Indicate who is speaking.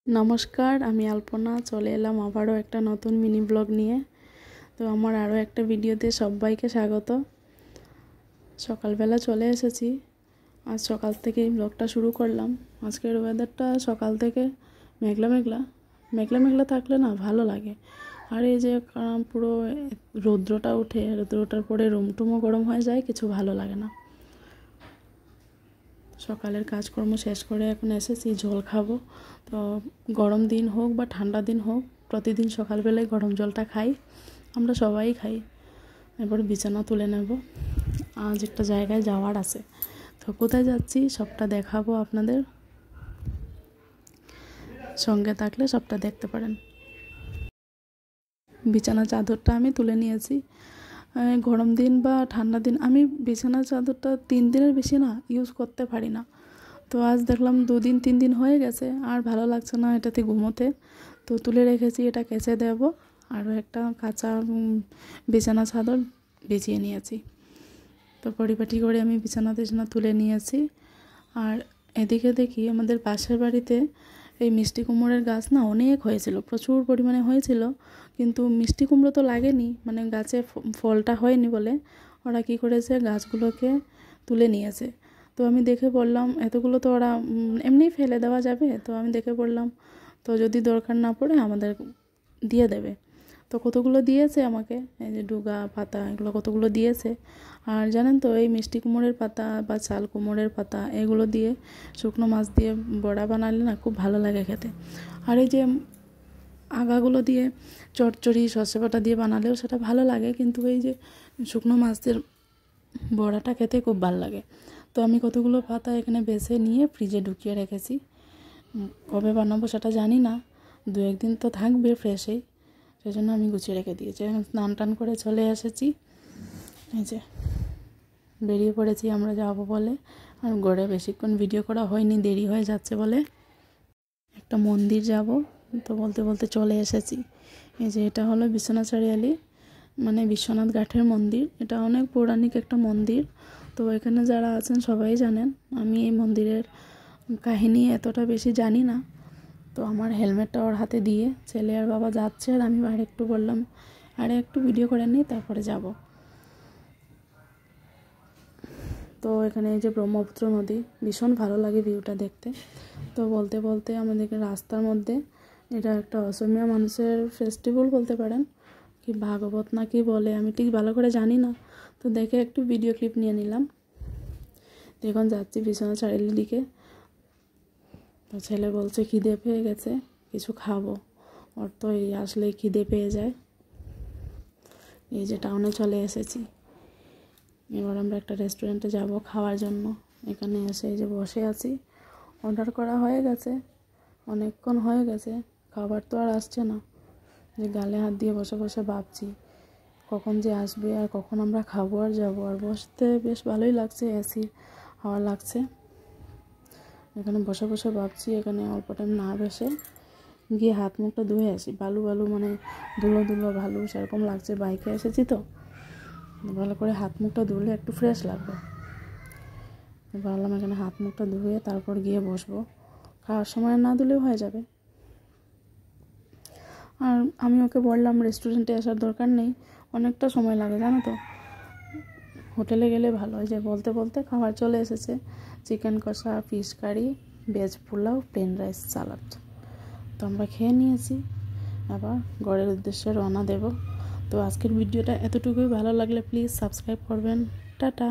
Speaker 1: নমস্কার, আমি আলপনা চলে এলাম আবারও একটা নতুন মিনি ব্লগ নিয়ে। তো আমার আরও একটা ভিডিওতে সবাইকে স্বাগত। সকালবেলা চলে এসেছি, আজ সকাল থেকেই ব্লগটা শুরু করলাম। আজকের ওয়েদারটা সকাল থেকে মেঘলা মেঘলা মেঘলা মেঘলা থাকলে না ভালো লাগে। আর এই যে পুরো রৌদ্রটা উঠে, রৌদ্রটার পরে রুমটুমও গরম হয়ে যায়, কিছু ভালো লাগে না। সকালের কাজকর্ম শেষ করে এখন এসেছি জল খাবো। তো গরম দিন হোক বা ঠান্ডা দিন হোক, প্রতিদিন সকালবেলায় গরম জলটা খাই, আমরা সবাই খাই। এবার বিছানা তুলে নেব, আজ একটা জায়গায় যাওয়ার আছে। তো কোথায় যাচ্ছি সবটা দেখাবো আপনাদের, সঙ্গে থাকলে সবটা দেখতে পারেন। বিছানা চাদরটা আমি তুলে নিয়েছি। গরম দিন বা ঠান্ডা দিন আমি বিছানা চাদরটা 3 দিনের বেশি না ইউজ করতে পারি না। তো আজ দেখলাম 2 দিন 3 দিন হয়ে গেছে, আর ভালো লাগছে না এটাতে ঘুমোতে। তো তুলে রেখেছি, এটা কেচে দেব। আরও একটা কাঁচা বিছানা চাদর বিছিয়ে নিয়েছি। তো পরিপাটি করে আমি বিছানা তুলে নিয়েছি। আর এদিকে দেখি আমাদের পাশের বাড়িতে এই মিষ্টি কুমড়োর গাছ না অনেক হয়েছিল, প্রচুর পরিমাণে হয়েছিল, কিন্তু মিষ্টি কুমড়ো তো লাগেনি, মানে গাছে ফলটা হয়নি বলে ওরা কী করেছে, গাছগুলোকে তুলে নিয়েছে। তো আমি দেখে বললাম এতগুলো তো ওরা এমনি ফেলে দেওয়া যাবে। তো আমি দেখে বললাম তো যদি দরকার না পড়ে আমাদের দিয়ে দেবে। তো কতগুলো দিয়েছে আমাকে, এই যে ডুগা পাতা এগুলো কতগুলো দিয়েছে। আর জানেন তো এই মিষ্টি কুমড়োর পাতা বা চাল কুমড়োর পাতা এগুলো দিয়ে শুকনো মাছ দিয়ে বড়া বানালে না খুব ভালো লাগে খেতে। আর এই যে আগাগুলো দিয়ে চচ্চড়ি সর্ষে বাটা দিয়ে বানালেও সেটা ভালো লাগে, কিন্তু এই যে শুকনো মাছের বড়াটা খেতে খুব ভালো লাগে। তো আমি কতগুলো পাতা এখানে বেছে নিয়ে ফ্রিজে ঢুকিয়ে রেখেছি। কবে বানাবো সেটা জানি না, 2-1 দিন তো থাকবে ফ্রেশেই, সেই জন্য আমি গুছিয়ে রেখে দিয়েছি। স্নান টান করে চলে এসেছি, এই যে বেরিয়ে পড়েছি আমরা যাবো বলে। আর গড়ে বেশিক্ষণ ভিডিও করা হয়নি, দেরি হয়ে যাচ্ছে বলে। একটা মন্দির যাব, তো বলতে বলতে চলে এসেছি। এই যে এটা হলো বিশ্বনাথ চারিয়ালি, মানে বিশ্বনাথ ঘাটের মন্দির। এটা অনেক পৌরাণিক একটা মন্দির। তো এখানে যারা আছেন সবাই জানেন। আমি এই মন্দিরের কাহিনী এতটা বেশি জানি না। তো আমার হেলমেটটা ওর হাতে দিয়ে ছেলে আর বাবা যাচ্ছে, আর আমি বাইরে একটু বললাম আরে একটু ভিডিও করে নিই তারপরে যাব। তো এখানে এই যে ব্রহ্মপুত্র নদী, ভীষণ ভালো লাগে ভিউটা দেখতে। তো বলতে বলতে আমাদেরকে রাস্তার মধ্যে, এটা একটা অসমীয়া মানুষের ফেস্টিভ্যাল বলতে পারেন, কি ভাগবত না কি বলে আমি ঠিক ভালো করে জানি না। তো দেখে একটু ভিডিও ক্লিপ নিয়ে নিলাম। এখন যাচ্ছি বিশ্বনাথ চারিয়ালির দিকে। তো ছেলে বলছে খিদে পেয়ে গেছে, কিছু খাবো। ওর তো এই আসলেই খিদে পেয়ে যায়। এই যে টাউনে চলে এসেছি, এবার আমরা একটা রেস্টুরেন্টে যাব খাওয়ার জন্য। এখানে এসে এই যে বসে আছি, অর্ডার করা হয়ে গেছে, অনেকক্ষণ হয়ে গেছে, খাবার তো আর আসছে না। যে গালে হাত দিয়ে বসে বসে ভাবছি কখন যে আসবে আর কখন আমরা খাবো আর যাবো। আর বসতে বেশ ভালোই লাগছে, এসি হাওয়া লাগছে। এখানে বসে বসে ভাবছি, এখানে অল্প টাইম না বসে গিয়ে হাত মুখটা ধুয়ে আসি। বালু বালু মানে ধুলো ধুলো ভালো সেরকম লাগছে, বাইকে এসেছি তো ভালো করে হাত মুখটা ধুলে একটু ফ্রেশ লাগবে। ভাবলাম এখানে হাত মুখটা ধুয়ে তারপর গিয়ে বসবো, খাওয়ার সময় না ধুলেও হয়ে যাবে। আর আমি ওকে বললাম রেস্টুরেন্টে আসার দরকার নেই, অনেকটা সময় লাগে জানো তো, হোটেলে গেলে ভালো। হয় যে বলতে বলতে খাবার চলে এসেছে, চিকেন কষা, fish curry, veg pulao, plain rice, salad. তো আমরা খেয়ে নিয়েছি, আবার ঘরের উদ্দেশ্যে রওনা দেব। তো আজকের ভিডিওটা এতটুকুই, ভালো লাগলে প্লিজ সাবস্ক্রাইব করবেন। টাটা।